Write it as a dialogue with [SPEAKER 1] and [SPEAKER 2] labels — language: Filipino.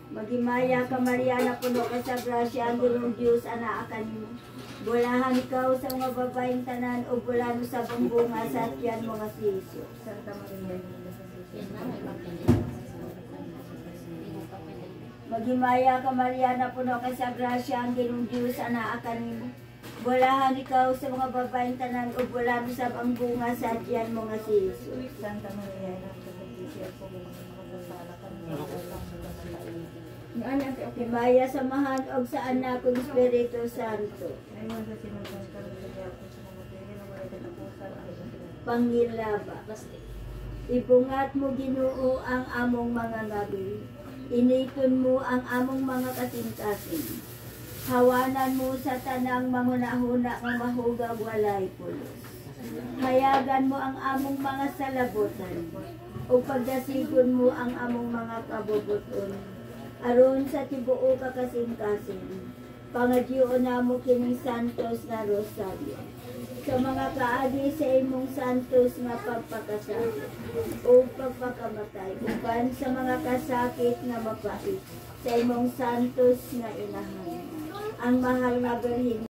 [SPEAKER 1] Magimaya ka Maria na puno ka sa grasya, ang Ginoong Diyos anaakan mo. Bulahan ikaw sa mga babaeng tanan o bulano sa bunga sa tiyan mga si Jesus. Santa Maria. Magimaya ka Maria na puno ka sa grasya, ang Ginoong Diyos anaakan mo. Bulahan ikaw sa mga babaeng tanan o bulano sa bunga sa tiyan mga si Jesus. Santa Maria. Himaya samahan og sa anak ug Espiritu Santo. Pangilaba. Ibungat mo Ginoo ang among mga ngabi. Initon mo ang among mga kasing-kasing. Hawanan mo sa tanang manghuna-huna nga mahugab walay pulos. Hayagan mo ang among mga salabutan. O pagdasigon mo ang among mga kabubuton. Aron sa tibuo ka kasing-kasing, pangadyo na mo kining santos na rosaryo. Sa mga kaagi sa imong santos nga pagpakasakit o pagpakamatay, uban sa mga kasakit nga mapait, sa imong santos nga inahan. Ang mahal nga Birhen